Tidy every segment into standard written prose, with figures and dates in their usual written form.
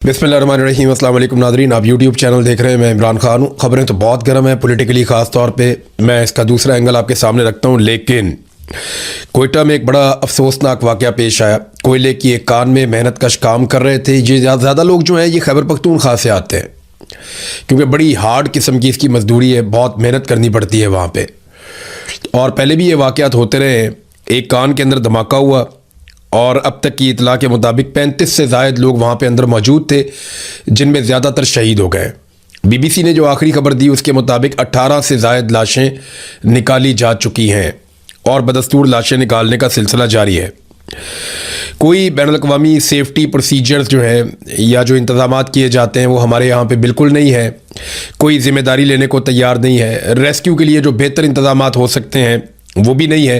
बिस्मिल्लाहिर्रहमानिर्रहीम। अस्सलाम वालेकुम नाज़रीन, आप यूट्यूब चैनल देख रहे हैं। मैं इमरान खान हूँ। ख़बरें तो बहुत गर्म है पॉलिटिकली, ख़ास तौर पे मैं इसका दूसरा एंगल आपके सामने रखता हूँ। लेकिन कोयटा में एक बड़ा अफसोसनाक वाक़या पेश आया। कोयले की एक कान में मेहनत कश काम कर रहे थे। ये ज़्यादा लोग जो हैं ये खैबर पख्तूनख्वा से आते हैं, क्योंकि बड़ी हार्ड किस्म की इसकी मजदूरी है, बहुत मेहनत करनी पड़ती है वहाँ पर। और पहले भी ये वाक़यात होते रहे हैं। एक कान के अंदर धमाका हुआ और अब तक की इतला के मुताबिक 35 से ज़ायद लोग वहाँ पे अंदर मौजूद थे, जिनमें ज़्यादातर शहीद हो गए। बीबीसी ने जो आखिरी खबर दी उसके मुताबिक 18 से ज़ायद लाशें निकाली जा चुकी हैं और बदस्तूर लाशें निकालने का सिलसिला जारी है। कोई बैनुल-अक़वामी सेफ्टी प्रोसीजर्स जो है या जो इंतज़ामात किए जाते हैं वो हमारे यहाँ पे बिल्कुल नहीं है। कोई ज़िम्मेदारी लेने को तैयार नहीं है। रेस्क्यू के लिए जो बेहतर इंतज़ामात हो सकते हैं वो भी नहीं है।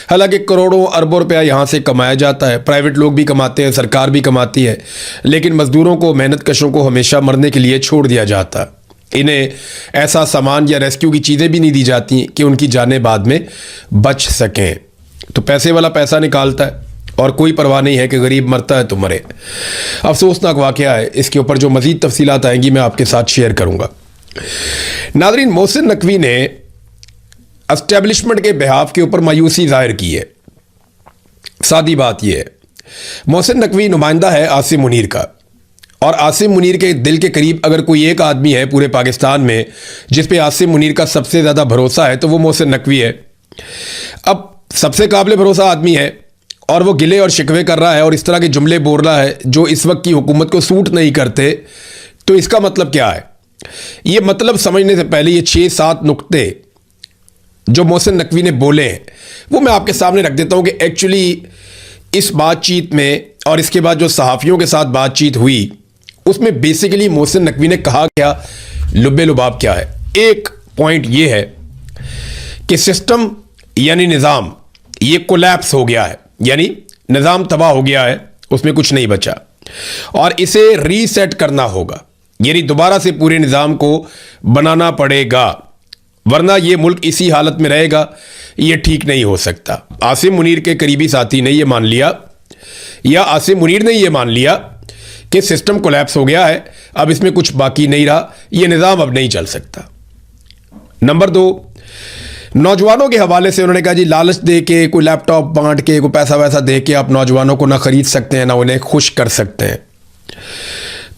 हालांकि करोड़ों अरबों रुपया यहाँ से कमाया जाता है, प्राइवेट लोग भी कमाते हैं, सरकार भी कमाती है, लेकिन मज़दूरों को, मेहनत कशों को हमेशा मरने के लिए छोड़ दिया जाता। इन्हें ऐसा सामान या रेस्क्यू की चीज़ें भी नहीं दी जाती कि उनकी जानें बाद में बच सकें। तो पैसे वाला पैसा निकालता है और कोई परवाह नहीं है कि गरीब मरता है तो मरे। अफसोसनाक वाक़या है। इसके ऊपर जो मज़ीद तफसीलात आएंगी मैं आपके साथ शेयर करूँगा। नाज़रीन, मोहसिन नकवी ने एस्टेब्लिशमेंट के बिहाफ के ऊपर मायूसी जाहिर की है। सादी बात यह है, मोहसिन नकवी नुमाइंदा है आसिम मुनीर का, और आसिम मुनीर के दिल के करीब अगर कोई एक आदमी है पूरे पाकिस्तान में जिस पे आसिम मुनीर का सबसे ज़्यादा भरोसा है तो वो मोहसिन नकवी है। अब सबसे काबिल भरोसा आदमी है और वो गिले और शिकवे कर रहा है और इस तरह के जुमले बोल रहा है जो इस वक्त की हुकूमत को सूट नहीं करते। तो इसका मतलब क्या है? ये मतलब समझने से पहले ये 6-7 नुक्ते जो मोहसिन नकवी ने बोले हैं वो मैं आपके सामने रख देता हूं कि एक्चुअली इस बातचीत में और इसके बाद जो सहाफ़ियों के साथ बातचीत हुई उसमें बेसिकली मोहसिन नकवी ने कहा क्या, लुब्बे लुबाब क्या है। एक पॉइंट ये है कि सिस्टम यानी निज़ाम ये कोलैप्स हो गया है, यानी निज़ाम तबाह हो गया है, उसमें कुछ नहीं बचा और इसे रीसेट करना होगा, यानी दोबारा से पूरे निज़ाम को बनाना पड़ेगा, वरना ये मुल्क इसी हालत में रहेगा। ये ठीक नहीं हो सकता। आसिम मुनीर के करीबी साथी ने ये मान लिया या आसिम मुनीर ने ये मान लिया कि सिस्टम कोलैप्स हो गया है, अब इसमें कुछ बाकी नहीं रहा, ये निज़ाम अब नहीं चल सकता। नंबर 2, नौजवानों के हवाले से उन्होंने कहा जी लालच दे के, कोई लैपटॉप बांट के, कोई पैसा वैसा दे के आप नौजवानों को ना ख़रीद सकते हैं ना उन्हें खुश कर सकते हैं।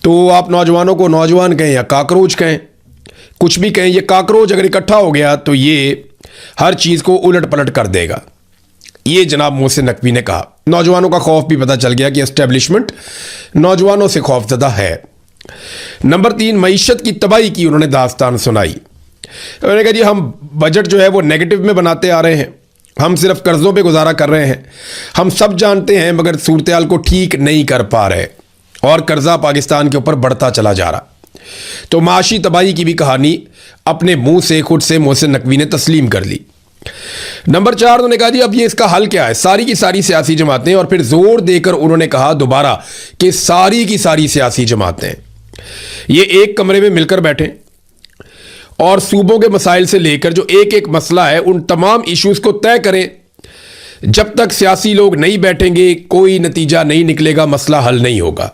तो आप नौजवानों को नौजवान कहें या काकरोच कहें, कुछ भी कहें, ये काकरोच अगर इकट्ठा हो गया तो ये हर चीज़ को उलट पलट कर देगा। ये जनाब मोहसिन नकवी ने कहा। नौजवानों का खौफ भी पता चल गया कि एस्टेब्लिशमेंट नौजवानों से खौफजदा है। नंबर 3, मईशत की तबाही की उन्होंने दास्तान सुनाई। उन्होंने कहा जी हम बजट जो है वो नेगेटिव में बनाते आ रहे हैं, हम सिर्फ कर्ज़ों पे गुजारा कर रहे हैं, हम सब जानते हैं मगर सूरत हाल को ठीक नहीं कर पा रहे और कर्जा पाकिस्तान के ऊपर बढ़ता चला जा रहा। तो माशी तबाही की भी कहानी अपने मुंह से खुद से मोहसिन नकवी ने तस्लीम कर ली। नंबर 4, उन्होंने कहा जी अब ये इसका हल क्या है, सारी की सारी सियासी जमातें, और फिर जोर देकर उन्होंने कहा दोबारा कि सारी की सारी सियासी जमातें ये एक कमरे में मिलकर बैठें और सूबों के मसाइल से लेकर जो एक एक मसला है उन तमाम इश्यूज को तय करें। जब तक सियासी लोग नहीं बैठेंगे कोई नतीजा नहीं निकलेगा, मसला हल नहीं होगा।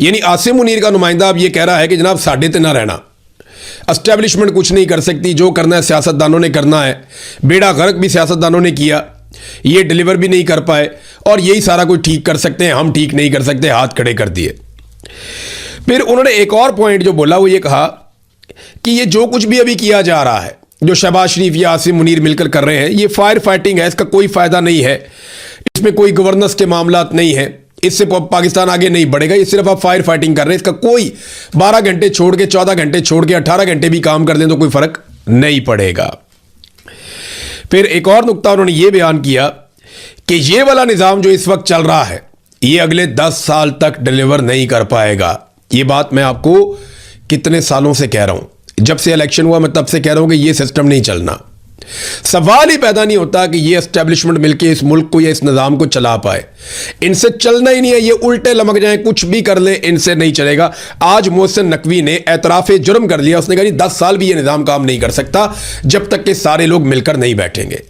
यानी आसिम मुनीर का नुमाइंदा अब ये कह रहा है कि जनाब साढ़े ते ना रहना, एस्टेब्लिशमेंट कुछ नहीं कर सकती, जो करना है सियासतदानों ने करना है। बेड़ा गर्क भी सियासतदानों ने किया, ये डिलीवर भी नहीं कर पाए और यही सारा कुछ ठीक कर सकते हैं, हम ठीक नहीं कर सकते, हाथ खड़े कर दिए। फिर उन्होंने एक और पॉइंट जो बोला वो ये कहा कि ये जो कुछ भी अभी किया जा रहा है, जो शहबाज शरीफ या आसिम मुनीर मिलकर कर रहे हैं, ये फायर फाइटिंग है, इसका कोई फायदा नहीं है, इसमें कोई गवर्नेंस के मामलात नहीं है, इससे पाकिस्तान आगे नहीं बढ़ेगा, ये सिर्फ आप फायर फाइटिंग कर रहे हैं, इसका कोई 12 घंटे छोड़ के 14 घंटे छोड़ के 18 घंटे भी काम कर दें तो कोई फर्क नहीं पड़ेगा। फिर एक और नुक्ता उन्होंने ये बयान किया कि ये वाला निज़ाम जो इस वक्त चल रहा है ये अगले 10 साल तक डिलीवर नहीं कर पाएगा। ये बात मैं आपको कितने सालों से कह रहा हूं, जब से इलेक्शन हुआ मैं तब से कह रहा हूं कि ये सिस्टम नहीं चलना। सवाल ही पैदा नहीं होता कि ये एस्टेब्लिशमेंट मिलके इस मुल्क को या इस निज़ाम को चला पाए। इनसे चलना ही नहीं है, ये उल्टे लमक जाए, कुछ भी कर ले, इनसे नहीं चलेगा। आज मोहसिन नकवी ने एतराफ़े जुर्म कर लिया, उसने कहा जी 10 साल भी ये निज़ाम काम नहीं कर सकता जब तक कि सारे लोग मिलकर नहीं बैठेंगे।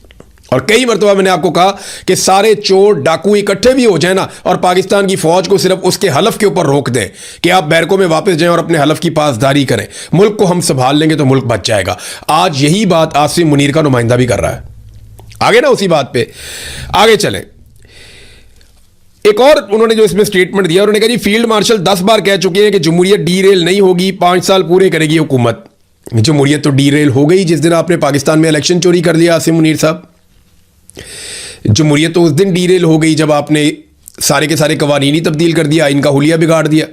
और कई मरतबा मैंने आपको कहा कि सारे चोर डाकू इकट्ठे भी हो जाए ना और पाकिस्तान की फौज को सिर्फ उसके हलफ के ऊपर रोक दें कि आप बैरकों में वापस जाएं और अपने हलफ की पासदारी करें, मुल्क को हम संभाल लेंगे तो मुल्क बच जाएगा। आज यही बात आसिम मुनीर का नुमाइंदा भी कर रहा है। आगे ना उसी बात पे आगे चलें। एक और उन्होंने जो इसमें स्टेटमेंट दिया, उन्होंने कहा जी फील्ड मार्शल 10 बार कह चुके हैं कि जमहूरियत डीरेल नहीं होगी, 5 साल पूरे करेगी हुकूमत। जमहूरियत तो डीरेल हो गई जिस दिन आपने पाकिस्तान में इलेक्शन चोरी कर लिया आसिम मुनीर साहब। जमहूरियत तो उस दिन डीरेल हो गई जब आपने सारे के सारे कवानीन ही तब्दील कर दिया, आइन का हुलिया बिगाड़ दिया।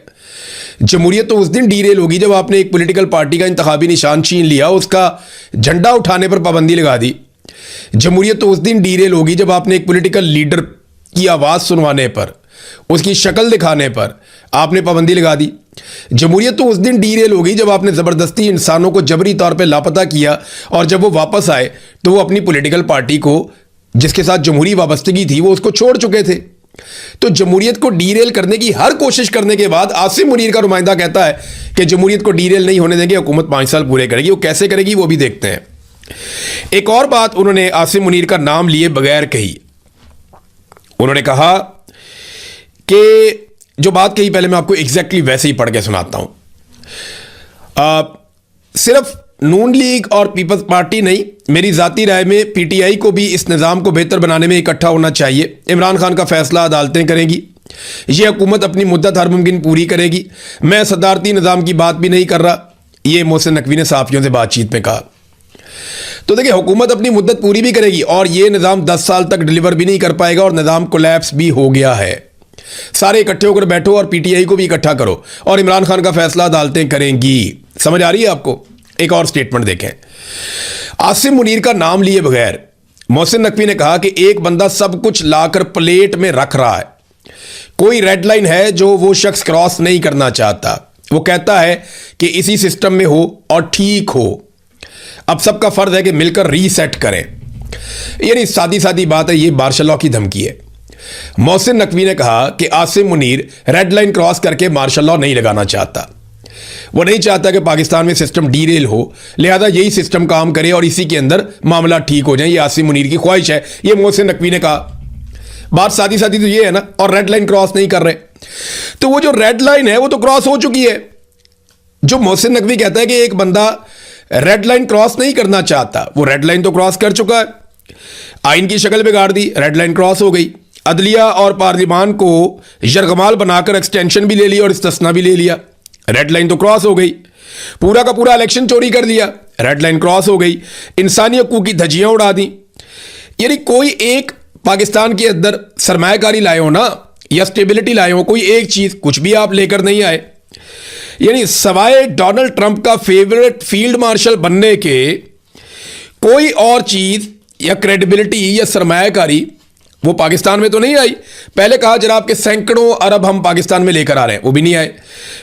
जमहूरियत तो उस दिन डीरेल होगी जब आपने एक पॉलिटिकल पार्टी का इंतखाबी निशान छीन लिया, उसका झंडा उठाने पर पाबंदी लगा दी। जमहूरियत तो उस दिन डीरेल होगी जब आपने एक पॉलिटिकल लीडर की आवाज़ सुनवाने पर, उसकी शक्ल दिखाने पर आपने पाबंदी लगा दी। जमहूरियत तो उस दिन डीरेल होगी जब आपने ज़बरदस्ती इंसानों को जबरी तौर पे लापता किया और जब वो वापस आए तो वो अपनी पॉलिटिकल पार्टी को जिसके साथ जमहूरी वाबस्तगी थी वो उसको छोड़ चुके थे। तो जमहूरियत को डीरेल करने की हर कोशिश करने के बाद आसिम मुनीर का नुमाइंदा कहता है कि जमहूरियत को डीरेल नहीं होने देंगे, हुकूमत 5 साल पूरे करेगी। वो कैसे करेगी वो भी देखते हैं। एक और बात उन्होंने आसिम मुनीर का नाम लिए बगैर कही। उन्होंने कहा कि जो बात कही पहले मैं आपको एग्जैक्टली वैसे ही पढ़ के सुनाता हूं। सिर्फ नून लीग और पीपल्स पार्टी नहीं, मेरी जाती राय में पीटीआई को भी इस निज़ाम को बेहतर बनाने में इकट्ठा होना चाहिए। इमरान खान का फैसला अदालतें करेंगी, ये हुकूमत अपनी मुद्दत हर मुमकिन पूरी करेगी। मैं सदारती निज़ाम की बात भी नहीं कर रहा, ये मोहसिन नकवी ने सहाफ़ियों से बातचीत में कहा। तो देखिए हुकूमत अपनी मुद्दत पूरी भी करेगी और ये निज़ाम 10 साल तक डिलीवर भी नहीं कर पाएगा और निज़ाम कोलैप्स भी हो गया है। सारे इकट्ठे होकर बैठो और पीटीआई को भी इकट्ठा करो और इमरान खान का फैसला अदालतें करेंगी। समझ आ रही है आपको? एक और स्टेटमेंट देखें। आसिम मुनीर का नाम लिए बगैर मोहसिन नकवी ने कहा कि एक बंदा सब कुछ लाकर प्लेट में रख रहा है, कोई रेड लाइन है जो वो शख्स क्रॉस नहीं करना चाहता। वो कहता है कि इसी सिस्टम में हो और ठीक हो, अब सबका फर्ज है कि मिलकर रीसेट करें। यानी सादी सादी बात है, ये मार्शल लॉ की धमकी है। मोहसिन नकवी ने कहा कि Asim Munir red line cross करके मार्शल लॉ नहीं लगाना चाहता। वो नहीं चाहता कि पाकिस्तान में सिस्टम डीरेल हो, लिहाजा यही सिस्टम काम करे और इसी के अंदर मामला ठीक हो जाए। ये आसिम मुनीर की ख्वाहिश है, ये मोहसिन नकवी ने कहा। बात सादी सादी तो ये है ना, और रेड लाइन क्रॉस नहीं कर रहे। तो वो जो रेड लाइन है वो तो क्रॉस हो चुकी है। जो मोहसिन नकवी कहता है कि एक बंदा रेड लाइन क्रॉस नहीं करना चाहता, वो रेड लाइन तो क्रॉस कर चुका है। आइन की शक्ल बिगाड़ दी, रेड लाइन क्रॉस हो गई। अदलिया और पार्लिमान को यरगमाल बनाकर एक्सटेंशन भी ले लिया और इस्तिस्ना भी ले लिया, रेड लाइन तो क्रॉस हो गई। पूरा का पूरा इलेक्शन चोरी कर दिया, रेड लाइन क्रॉस हो गई। इंसानी हकूक की धज्जियां उड़ा दी। यानी कोई एक पाकिस्तान के अंदर सरमायाकारी लाए हो ना, या स्टेबिलिटी लाए हो, कोई एक चीज कुछ भी आप लेकर नहीं आए। यानी सवाए डोनाल्ड ट्रंप का फेवरेट फील्ड मार्शल बनने के कोई और चीज या क्रेडिबिलिटी या सरमायाकारी वो पाकिस्तान में तो नहीं आई। पहले कहा जनाब के सैकड़ों अरब हम पाकिस्तान में लेकर आ रहे हैं, वो भी नहीं आए।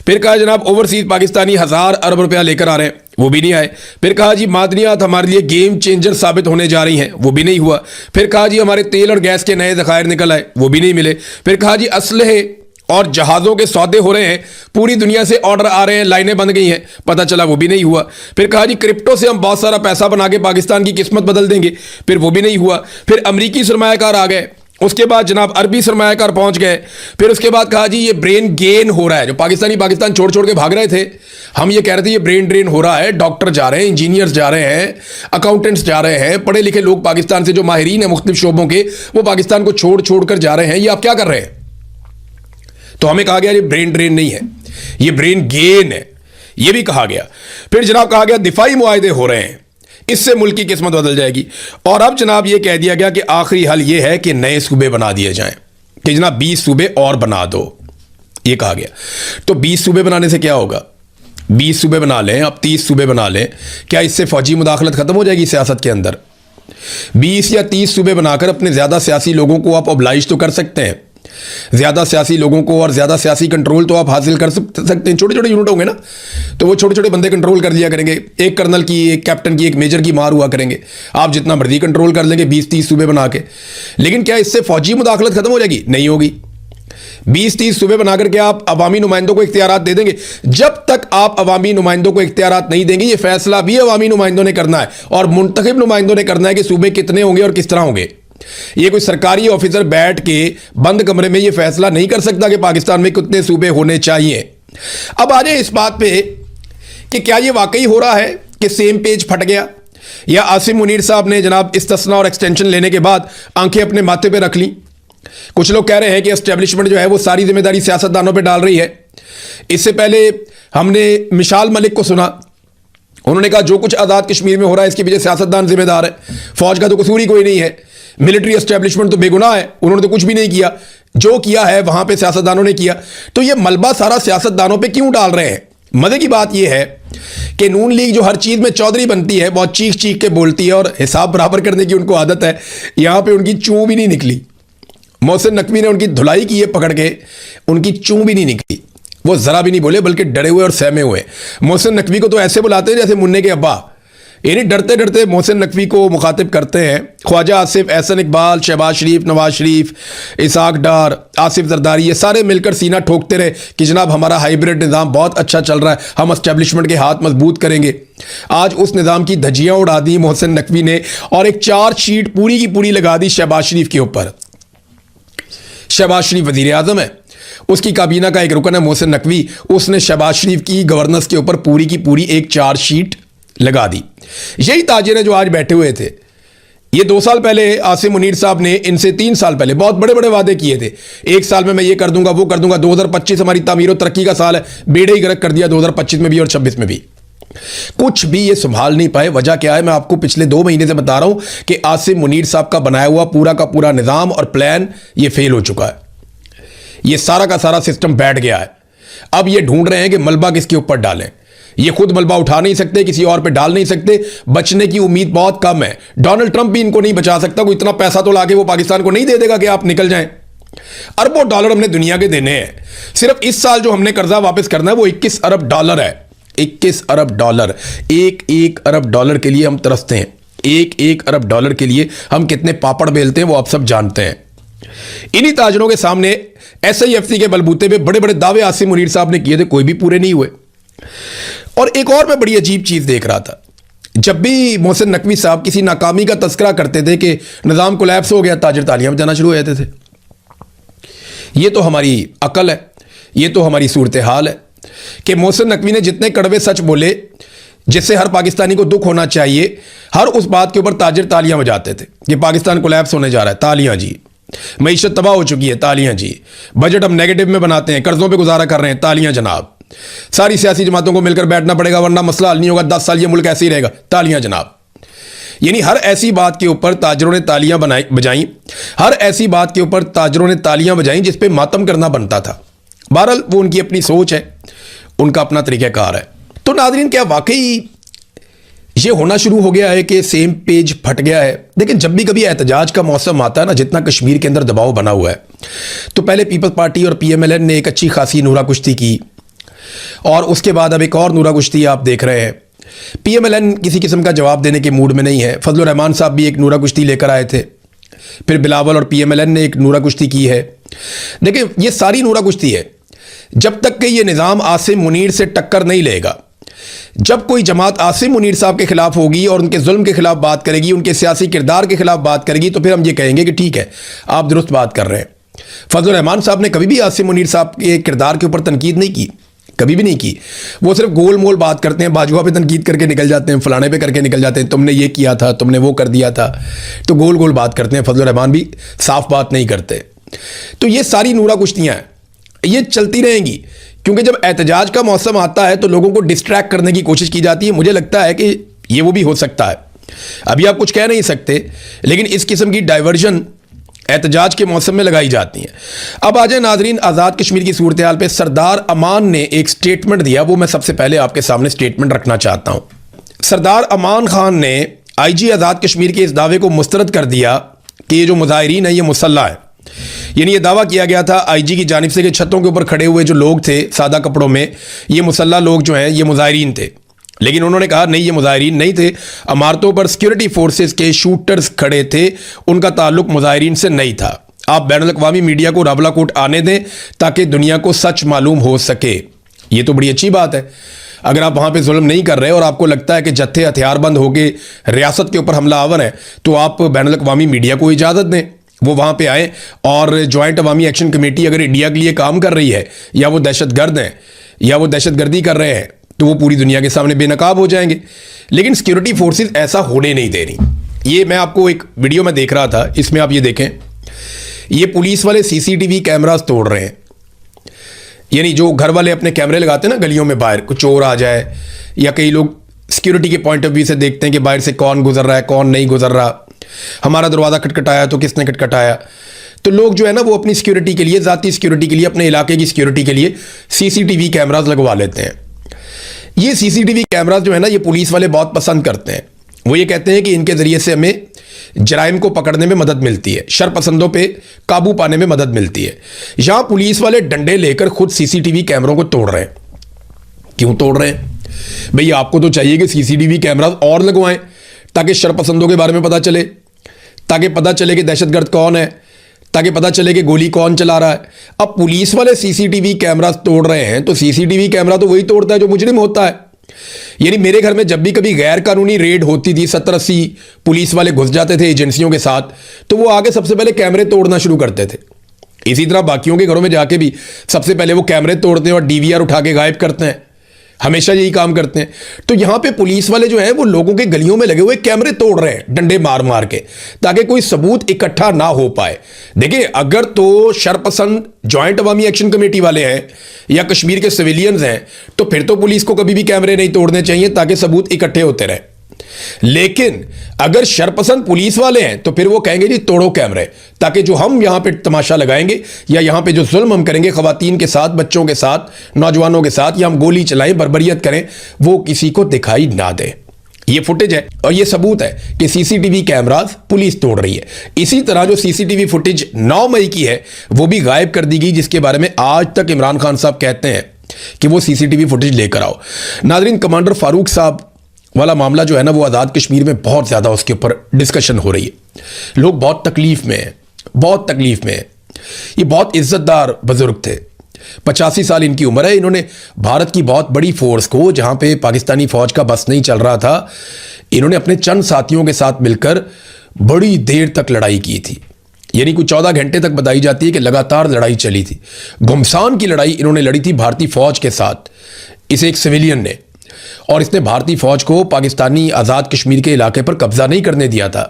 फिर कहा जनाब ओवरसीज पाकिस्तानी 1000 अरब रुपया लेकर आ रहे हैं, वो भी नहीं आए। फिर कहा जी मादनियात हमारे लिए गेम चेंजर साबित होने जा रही हैं, वो भी नहीं हुआ। फिर कहा जी हमारे तेल और गैस के नए ज़खायर निकल आए, वो भी नहीं मिले। फिर कहा जी असलहे और जहाज़ों के सौदे हो रहे हैं, पूरी दुनिया से ऑर्डर आ रहे हैं, लाइनें बंद गई हैं, पता चला वो भी नहीं हुआ। फिर कहा जी क्रिप्टो से हम बहुत सारा पैसा बना के पाकिस्तान की किस्मत बदल देंगे, फिर वो भी नहीं हुआ। फिर अमरीकी सरमायाकार आ गए, उसके बाद जनाब अरबी सरमायाकार पहुंच गए। फिर उसके बाद कहा जी ये ब्रेन गेन हो रहा है, जो पाकिस्तान छोड़ छोड़ के भाग रहे थे, हम ये कह रहे थे ये ब्रेन ड्रेन हो रहा है, डॉक्टर जा रहे हैं, इंजीनियर्स जा रहे हैं, अकाउंटेंट्स जा रहे हैं, पढ़े लिखे लोग पाकिस्तान से जो माहिरीन है मुख्तलिफ शोबों के, वो पाकिस्तान को छोड़ छोड़ कर जा रहे हैं, ये आप क्या कर रहे हैं? तो हमें कहा गया ये ब्रेन ड्रेन नहीं है, ये ब्रेन गेन है, ये भी कहा गया। फिर जनाब कहा गया दिफाई मुआहदे हो रहे हैं, इससे मुल्क की किस्मत बदल जाएगी। और अब जनाब ये कह दिया गया कि आखिरी हल ये है कि नए सूबे बना दिए जाएं, कि जनाब 20 सूबे और बना दो, ये कहा गया। तो 20 सूबे बनाने से क्या होगा? 20 सूबे बना लें, अब 30 सूबे बना लें, क्या इससे फौजी मुदाखलत खत्म हो जाएगी सियासत के अंदर? 20 या 30 सूबे बनाकर अपने ज्यादा सियासी लोगों को आप ऑब्लाइज तो कर सकते हैं, ज्यादा सियासी लोगों को और ज्यादा सियासी कंट्रोल तो आप हासिल कर सकते हैं। छोटे छोटे यूनिट होंगे ना, तो वो छोटे छोटे बंदे कंट्रोल कर लिया करेंगे, एक कर्नल की, एक कैप्टन की, एक मेजर की मार हुआ करेंगे, आप जितना मर्जी कंट्रोल कर लेंगे 20-30 सूबे बना के। लेकिन क्या इससे फौजी मुदाखलत खत्म हो जाएगी? नहीं होगी। 20-30 सूबे बना करके आप अवामी नुमाइंदों को इख्तियारात दे देंगे। जब तक आप अवामी नुमाइंदों को इख्तियारात नहीं देंगे, ये फैसला भी अवामी नुमाइंदों ने करना है और मुंतखब नुमाइंदों ने करना है कि सूबे कितने होंगे और किस तरह होंगे। ये कोई सरकारी ऑफिसर बैठ के बंद कमरे में ये फैसला नहीं कर सकता कि पाकिस्तान में कितने सूबे होने चाहिए। अब आ जाए इस बात पे कि क्या ये वाकई हो रहा है कि सेम पेज फट गया, या आसिम मुनीर साहब ने जनाब इस्तिस्ना और एक्सटेंशन लेने के बाद आंखें अपने माथे पे रख ली। कुछ लोग कह रहे हैं कि एस्टेब्लिशमेंट जो है वो सारी जिम्मेदारी सियासतदानों पे डाल रही है। इससे पहले हमने मिशाल मलिक को सुना, उन्होंने कहा जो कुछ आज़ाद कश्मीर में हो रहा है इसके पीछे सियासतदान जिम्मेदार है, फौज का तो कसूर ही कोई नहीं है, मिलिट्री एस्टेब्लिशमेंट तो बेगुनाह है, उन्होंने तो कुछ भी नहीं किया, जो किया है वहां पे सियासतदानों ने किया। तो ये मलबा सारा सियासतदानों पे क्यों डाल रहे हैं? मजे की बात यह है कि नून लीग जो हर चीज में चौधरी बनती है, बहुत चीख चीख के बोलती है और हिसाब बराबर करने की उनको आदत है, यहां पे उनकी चूं भी नहीं निकली। मोहसिन नकवी ने उनकी धुलाई की है पकड़ के, उनकी चूं भी नहीं निकली, वो जरा भी नहीं बोले बल्कि डरे हुए और सहमे हुए। मोहसिन नकवी को तो ऐसे बुलाते हैं जैसे मुन्ने के अब्बा, यानी डरते डरते मोहसिन नकवी को मुखातिब करते हैं। ख्वाजा आसिफ, एहसन इकबाल, शहबाज शरीफ, नवाज शरीफ, इसाक डार, आसिफ जरदारी, ये सारे मिलकर सीना ठोकते रहे कि जनाब हमारा हाइब्रिड निज़ाम बहुत अच्छा चल रहा है, हम एस्टेब्लिशमेंट के हाथ मजबूत करेंगे। आज उस निज़ाम की धज्जियां उड़ा दी मोहसिन नकवी ने और एक चार्जशीट पूरी की पूरी लगा दी शहबाज शरीफ के ऊपर। शहबाज शरीफ वजीर आजम है, उसकी काबीना का एक रुकन है मोहसिन नकवी, उसने शहबाज शरीफ की गवर्नेंस के ऊपर पूरी की पूरी एक चार्जशीट लगा दी। यही ताजिर है जो आज बैठे हुए थे। ये 2 साल पहले आसिम मुनीर साहब ने इनसे 3 साल पहले बहुत बड़े बड़े वादे किए थे, 1 साल में मैं ये कर दूंगा वो कर दूंगा, 2025 हमारी तामीर और तरक्की का साल है, बेड़े ही गर्क कर दिया 2025 में भी और 26 में भी। कुछ भी ये संभाल नहीं पाए। वजह क्या है? मैं आपको पिछले 2 महीने से बता रहा हूं कि आसिम मुनीर साहब का बनाया हुआ पूरा का पूरा निजाम और प्लान ये फेल हो चुका है। ये सारा का सारा सिस्टम बैठ गया है। अब ये ढूंढ रहे हैं कि मलबा किसके ऊपर डालें। ये खुद मलबा उठा नहीं सकते, किसी और पे डाल नहीं सकते, बचने की उम्मीद बहुत कम है। डोनाल्ड ट्रंप भी इनको नहीं बचा सकता। कोई इतना पैसा तो लाके वो पाकिस्तान को नहीं दे देगा कि आप निकल जाएं। अरबों डॉलर हमने दुनिया के देने हैं। सिर्फ इस साल जो हमने कर्जा वापस करना है वो 21 अरब डॉलर है। 21 अरब डॉलर। एक अरब डॉलर के लिए हम तरसते हैं। एक अरब डॉलर के लिए हम कितने पापड़ बेलते हैं वो आप सब जानते हैं। इन्हीं ताजरों के सामने SIFC के बलबूते पे बड़े बड़े दावे आसिम मुनीर साहब ने किए थे, कोई भी पूरे नहीं हुए। और एक और मैं बड़ी अजीब चीज देख रहा था, जब भी मोहसिन नकवी साहब किसी नाकामी का तस्करा करते थे कि निजाम कोलैप्स हो गया, ताजिर तालियां बजाना शुरू हो जाते थे। ये तो हमारी अकल है, ये तो हमारी सूरत हाल है कि मोहसिन नकवी ने जितने कड़वे सच बोले जिससे हर पाकिस्तानी को दुख होना चाहिए, हर उस बात के ऊपर ताजिर तालियां बजाते थे कि पाकिस्तान कोलैप्स होने जा रहा है, तालियां जी। मईशत तबाह हो चुकी है, तालियां जी। बजट हम नेगेटिव में बनाते हैं, कर्जों पे गुजारा कर रहे हैं, तालियां जनाब। सारी सियासी जमातों को मिलकर बैठना पड़ेगा वरना मसला हल नहीं होगा, 10 साल ये मुल्क ऐसे ही रहेगा, तालियां जनाब। यानी हर ऐसी बात के ऊपर ताजरों ने तालियां बजाई, हर ऐसी बात के ऊपर ताजरों ने तालियां बजाई जिस पे मातम करना बनता था। बहरहाल वो उनकी अपनी सोच है, उनका अपना तरीक़ाकार है। तो नाज़रीन, क्या वाकई ये होना शुरू हो गया है कि सेम पेज फट गया है? देखिए, जब भी कभी एहतजाज का मौसम आता है ना, जितना कश्मीर के अंदर दबाव बना हुआ है, तो पहले पीपल्स पार्टी और PMLN ने एक अच्छी खासी नूरा कुश्ती की और उसके बाद अब एक और नूरा कुश्ती आप देख रहे हैं। PMLN किसी किस्म का जवाब देने के मूड में नहीं है। फजलुर रहमान साहब भी एक नूरा कुश्ती लेकर आए थे, फिर बिलावल और PMLN ने एक नूरा कुश्ती की है। देखिए, ये सारी नूरा कुश्ती है। जब तक कि ये निज़ाम आसिम मुनीर से टक्कर नहीं लेगा, जब कोई जमात आसिम मुनीर साहब के खिलाफ होगी और उनके जुल्म के खिलाफ बात करेगी, उनके सियासी किरदार के खिलाफ बात करेगी, तो फिर हम ये कहेंगे कि ठीक है, आप दुरुस्त बात कर रहे हैं। फजलुर रहमान साहब ने कभी भी आसिम मुनीर साहब के किरदार के ऊपर तनकीद नहीं की, कभी भी नहीं की। वो सिर्फ गोल मोल बात करते हैं, बाजुआ पे तनकीद करके निकल जाते हैं, फलाने पे करके निकल जाते हैं, तुमने ये किया था, तुमने वो कर दिया था, तो गोल गोल बात करते हैं। फजलुर रहमान भी साफ बात नहीं करते। तो ये सारी नूरा कुश्तियाँ हैं, ये चलती रहेंगी, क्योंकि जब एहतजाज का मौसम आता है तो लोगों को डिस्ट्रैक्ट करने की कोशिश की जाती है। मुझे लगता है कि ये वो भी हो सकता है। अभी आप कुछ कह नहीं सकते, लेकिन इस किस्म की डाइवर्जन एहतजाज के मौसम में लगाई जाती हैं। अब आ जाए नाजरीन आज़ाद कश्मीर की सूरत हाल पे। सरदार अमान ने एक स्टेटमेंट दिया, वो मैं सबसे पहले आपके सामने स्टेटमेंट रखना चाहता हूँ। सरदार अमान खान ने IG आज़ाद कश्मीर के इस दावे को मुस्तरद कर दिया कि ये जो मुजाहिरीन है ये मुसल्ला है। यानी ये दावा किया गया था IG की जानिब से कि छतों के ऊपर खड़े हुए जो लोग थे सादा कपड़ों में, ये मुसल्ला लोग जो हैं ये मुजाहिरीन थे। लेकिन उन्होंने कहा नहीं, ये मुजाहिरीन नहीं थे, इमारतों पर सिक्योरिटी फोर्सेस के शूटर्स खड़े थे, उनका ताल्लुक मुजाहिरीन से नहीं था। आप बैनुल-अक़वामी मीडिया को रावलाकोट आने दें ताकि दुनिया को सच मालूम हो सके। ये तो बड़ी अच्छी बात है। अगर आप वहाँ पे जुल्म नहीं कर रहे और आपको लगता है कि जत्थे हथियारबंद होके रियासत के ऊपर हमला आवर है, तो आप बैनुल-अक़वामी मीडिया को इजाज़त दें, वो वहाँ पे आए। और जॉइंट अवामी एक्शन कमेटी अगर इंडिया के लिए काम कर रही है या वो दहशतगर्द हैं या वो दहशतगर्दी कर रहे हैं, तो वो पूरी दुनिया के सामने बेनकाब हो जाएंगे। लेकिन सिक्योरिटी फोर्सेस ऐसा होने नहीं दे रही। ये मैं आपको एक वीडियो में देख रहा था, इसमें आप ये देखें, ये पुलिस वाले सीसीटीवी कैमरास तोड़ रहे हैं। यानी जो घर वाले अपने कैमरे लगाते हैं ना गलियों में, बाहर कुछ चोर आ जाए, या कई लोग सिक्योरिटी के पॉइंट ऑफ व्यू से देखते हैं कि बाहर से कौन गुजर रहा है कौन नहीं गुजर रहा, हमारा दरवाज़ा खटखटाया तो किसने खटखटाया। तो लोग जो है ना वो अपनी सिक्योरिटी के लिए, ज़ाती सिक्योरिटी के लिए, अपने इलाके की सिक्योरिटी के लिए सीसीटीवी कैमरास लगवा लेते हैं। ये सीसीटीवी कैमरास जो है ना ये पुलिस वाले बहुत पसंद करते हैं। वो ये कहते हैं कि इनके ज़रिए से हमें जराइम को पकड़ने में मदद मिलती है, शरपसंदों पे काबू पाने में मदद मिलती है। यहां पुलिस वाले डंडे लेकर खुद सीसीटीवी कैमरों को तोड़ रहे हैं। क्यों तोड़ रहे हैं भाई? आपको तो चाहिए कि सीसीटीवी कैमरा और लगवाएं ताकि शरपसंदों के बारे में पता चले, ताकि पता चले कि दहशतगर्द कौन है, ताकि पता चले कि गोली कौन चला रहा है। अब पुलिस वाले सीसीटीवी कैमरा तोड़ रहे हैं तो सीसीटीवी कैमरा तो वही तोड़ता है जो मुजरिम होता है। यानी मेरे घर में जब भी कभी गैर कानूनी रेड होती थी, 70-80 पुलिस वाले घुस जाते थे एजेंसियों के साथ, तो वो आगे सबसे पहले कैमरे तोड़ना शुरू करते थे। इसी तरह बाकियों के घरों में जाके भी सबसे पहले वो कैमरे तोड़ते हैं और डीवीआर उठा के गायब करते हैं। हमेशा यही काम करते हैं। तो यहां पे पुलिस वाले जो हैं वो लोगों के गलियों में लगे हुए कैमरे तोड़ रहे हैं डंडे मार मार के, ताकि कोई सबूत इकट्ठा ना हो पाए। देखिए, अगर तो शरपसंद जॉइंट अवामी एक्शन कमेटी वाले हैं या कश्मीर के सिविलियंस हैं, तो फिर तो पुलिस को कभी भी कैमरे नहीं तोड़ने चाहिए ताकि सबूत इकट्ठे होते रहे। लेकिन अगर शरपसंद पुलिस वाले हैं तो फिर वो कहेंगे जी तोड़ो कैमरे, ताकि जो हम यहां पे तमाशा लगाएंगे या यहां पे जो जुल्म हम करेंगे खवातीन के साथ, बच्चों के साथ, नौजवानों के साथ, या हम गोली चलाएं, बर्बरियत करें, वो किसी को दिखाई ना दे। ये फुटेज है और ये सबूत है कि सीसीटीवी कैमरास पुलिस तोड़ रही है। इसी तरह जो सीसीटीवी फुटेज 9 मई की है वो भी गायब कर दी गई, जिसके बारे में आज तक इमरान खान साहब कहते हैं कि वो सीसीटीवी फुटेज लेकर आओ। नाजरीन, कमांडर फारूक साहब वाला मामला जो है ना वो आज़ाद कश्मीर में बहुत ज़्यादा उसके ऊपर डिस्कशन हो रही है। लोग बहुत तकलीफ में हैं, बहुत तकलीफ में हैं। ये बहुत इज्जतदार बुजुर्ग थे, 85 साल इनकी उम्र है। इन्होंने भारत की बहुत बड़ी फोर्स को, जहां पे पाकिस्तानी फौज का बस नहीं चल रहा था, इन्होंने अपने चंद साथियों के साथ मिलकर बड़ी देर तक लड़ाई की थी। यानी कुछ 14 घंटे तक बताई जाती है कि लगातार लड़ाई चली थी। घुमसान की लड़ाई इन्होंने लड़ी थी भारतीय फौज के साथ, इसे एक सिविलियन ने, और इसने भारतीय फौज को पाकिस्तानी आज़ाद कश्मीर के इलाके पर कब्जा नहीं करने दिया था।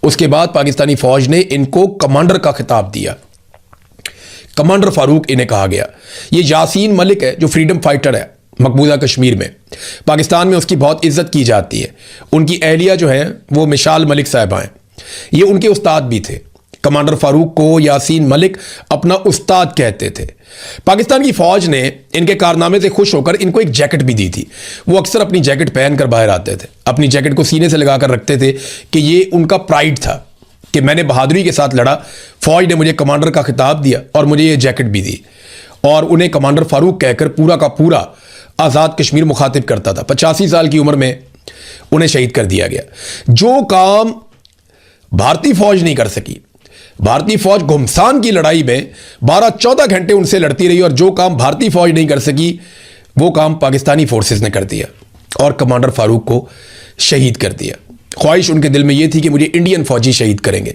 उसके बाद पाकिस्तानी फौज ने इनको कमांडर का खिताब दिया, कमांडर फारूक इन्हें कहा गया। ये यासीन मलिक है जो फ्रीडम फाइटर है मकबूजा कश्मीर में, पाकिस्तान में उसकी बहुत इज्जत की जाती है। उनकी अहलिया जो है वो मिशाल मलिक साहिबा हैं, ये उनके उस्ताद भी थे। कमांडर फारूक को यासीन मलिक अपना उस्ताद कहते थे। पाकिस्तान की फौज ने इनके कारनामे से खुश होकर इनको एक जैकेट भी दी थी। वो अक्सर अपनी जैकेट पहनकर बाहर आते थे, अपनी जैकेट को सीने से लगाकर रखते थे कि ये उनका प्राइड था कि मैंने बहादुरी के साथ लड़ा, फौज ने मुझे कमांडर का खिताब दिया और मुझे ये जैकेट भी दी। और उन्हें कमांडर फारूक कहकर पूरा का पूरा आज़ाद कश्मीर मुखातिब करता था। 85 साल की उम्र में उन्हें शहीद कर दिया गया। जो काम भारतीय फौज नहीं कर सकी, भारतीय फौज घुमसान की लड़ाई में 12-14 घंटे उनसे लड़ती रही, और जो काम भारतीय फौज नहीं कर सकी वो काम पाकिस्तानी फोर्सेस ने कर दिया और कमांडर फारूक को शहीद कर दिया। ख्वाहिश उनके दिल में ये थी कि मुझे इंडियन फौजी शहीद करेंगे,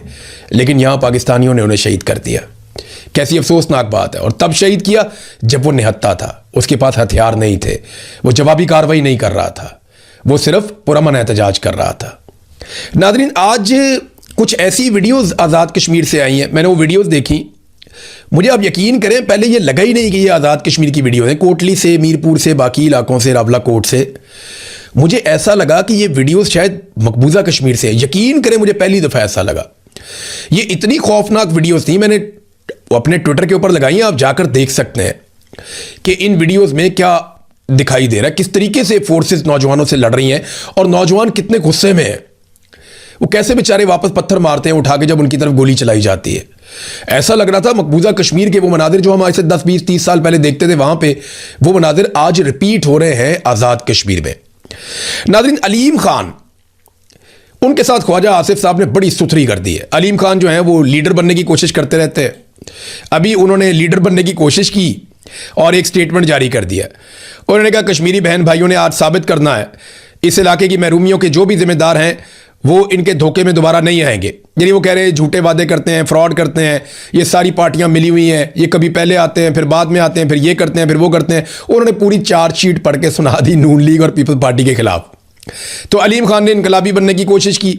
लेकिन यहां पाकिस्तानियों ने उन्हें शहीद कर दिया। कैसी अफसोसनाक बात है। और तब शहीद किया जब वो निहत्था था, उसके पास हथियार नहीं थे, वो जवाबी कार्रवाई नहीं कर रहा था, वो सिर्फ पुरअमन एहतजाज कर रहा था। नादरीन, आज कुछ ऐसी वीडियोस आज़ाद कश्मीर से आई हैं, मैंने वो वीडियोस देखी, मुझे आप यकीन करें पहले ये लगा ही नहीं कि ये आज़ाद कश्मीर की वीडियो है। कोटली से, मीरपुर से, बाकी इलाकों से, रावलाकोट से, मुझे ऐसा लगा कि ये वीडियोस शायद मकबूजा कश्मीर से। यकीन करें मुझे पहली दफ़ा ऐसा लगा। ये इतनी खौफनाक वीडियोस थी, मैंने अपने ट्विटर के ऊपर लगाई हैं, आप जाकर देख सकते हैं कि इन वीडियोस में क्या दिखाई दे रहा है, किस तरीके से फोर्सेस नौजवानों से लड़ रही हैं और नौजवान कितने गुस्से में हैं। वो कैसे बेचारे वापस पत्थर मारते हैं उठा के जब उनकी तरफ गोली चलाई जाती है। ऐसा लग रहा था मकबूजा कश्मीर के वो मनाजिर जो हम आज से 10-20-30 साल पहले देखते थे वहां पे, वो मनाजिर आज रिपीट हो रहे हैं आज़ाद कश्मीर में। नाज़रीन, अलीम खान उनके साथ ख्वाजा आसिफ साहब ने बड़ी सुथरी कर दी है। अलीम खान जो है वो लीडर बनने की कोशिश करते रहते हैं। अभी उन्होंने लीडर बनने की कोशिश की और एक स्टेटमेंट जारी कर दिया। उन्होंने कहा कश्मीरी बहन भाइयों ने आज साबित करना है इस इलाके की महरूमियों के जो भी जिम्मेदार हैं वो इनके धोखे में दोबारा नहीं आएंगे। यानी वो कह रहे हैं झूठे वादे करते हैं, फ्रॉड करते हैं, ये सारी पार्टियां मिली हुई हैं, ये कभी पहले आते हैं फिर बाद में आते हैं, फिर ये करते हैं फिर वो करते हैं। उन्होंने पूरी चार्जशीट पढ़ के सुना दी नून लीग और पीपल्स पार्टी के खिलाफ। तो अलीम खान ने इनकलाबी बनने की कोशिश की,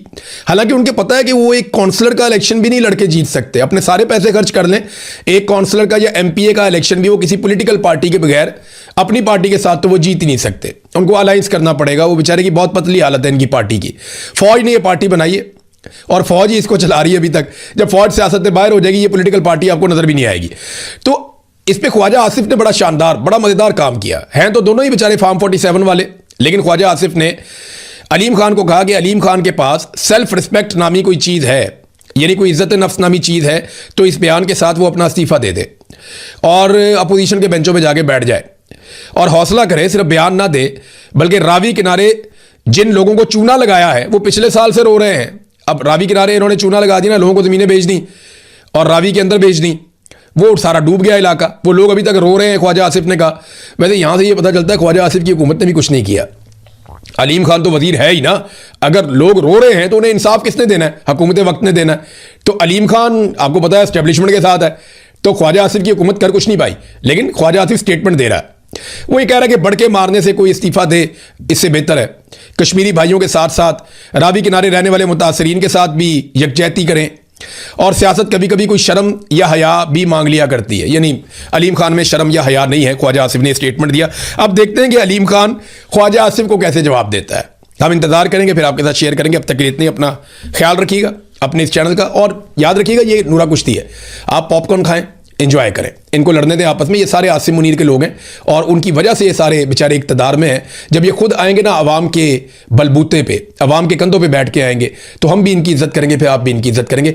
हालांकि उनके पता है कि वो एक काउंसलर का इलेक्शन भी नहीं लड़के जीत सकते। अपने सारे पैसे खर्च कर लें, एक काउंसलर का या एमपीए का इलेक्शन भी वो किसी पॉलिटिकल पार्टी के बगैर अपनी पार्टी के साथ तो वो जीत ही नहीं सकते। उनको अलायंस करना पड़ेगा। वो बेचारे की बहुत पतली हालत है इनकी पार्टी की। फौज ने ये पार्टी बनाई है और फौज ही इसको चला रही है अभी तक। जब फौज सियासत से बाहर हो जाएगी ये पॉलिटिकल पार्टी आपको नजर भी नहीं आएगी। तो इस पे ख्वाजा आसिफ ने बड़ा शानदार बड़ा मजेदार काम किया। हैं तो दोनों ही बेचारे फार्म 47 वाले, लेकिन ख्वाजा आसिफ ने अलीम खान को कहा कि अलीम खान के पास सेल्फ रिस्पेक्ट नामी कोई चीज़ है, यानी कोई इज्जत नफ्स नामी चीज़ है, तो इस बयान के साथ वो अपना इस्तीफा दे दे और अपोजिशन के बेंचों पे जाके बैठ जाए और हौसला करे, सिर्फ बयान ना दे बल्कि रावी किनारे जिन लोगों को चूना लगाया है वो पिछले साल से रो रहे हैं। अब रावी किनारे इन्होंने चूना लगा दी ना, लोगों को ज़मीनें बेच दी और रावी के अंदर बेच दी, वो सारा डूब गया इलाका। वो लोग अभी तक रो रहे हैं। ख्वाजा आसिफ ने कहा, वैसे यहां से ये पता चलता है ख्वाजा आसिफ की हुकूमत ने भी कुछ नहीं किया। अलीम खान तो वजीर है ही ना। अगर लोग रो रहे हैं तो उन्हें इंसाफ किसने देना है? हुकूमत वक्त ने देना है। तो अलीम खान आपको पता है एस्टेब्लिशमेंट के साथ है, तो ख्वाजा आसिफ की हुकूमत कर कुछ नहीं पाई, लेकिन ख्वाजा आसिफ स्टेटमेंट दे रहा है। वो ये कह रहा है कि बढ़ के मारने से कोई इस्तीफा दे, इससे बेहतर है कश्मीरी भाइयों के साथ साथ रावी किनारे रहने वाले मुतासरीन के साथ भी यकजहती करें। और सियासत कभी कभी कोई शर्म या हया भी मांग लिया करती है, यानी अलीम खान में शर्म या हया नहीं है। ख्वाजा आसिफ ने स्टेटमेंट दिया। अब देखते हैं कि अलीम खान ख्वाजा आसिफ को कैसे जवाब देता है। हम इंतजार करेंगे, फिर आपके साथ शेयर करेंगे। अब तक के लिए इतने, अपना ख्याल रखिएगा अपने इस चैनल का, और याद रखिएगा ये नूरा कुश्ती है। आप पॉपकॉर्न खाएं, एंजॉय करें, इनको लड़ने दें आपस में। ये सारे आसिम मुनीर के लोग हैं और उनकी वजह से ये सारे बेचारे इक़्तिदार में हैं। जब ये खुद आएंगे ना अवाम के बलबूते पे, अवाम के कंधों पे बैठ के आएंगे, तो हम भी इनकी इज्जत करेंगे, फिर आप भी इनकी इज्जत करेंगे।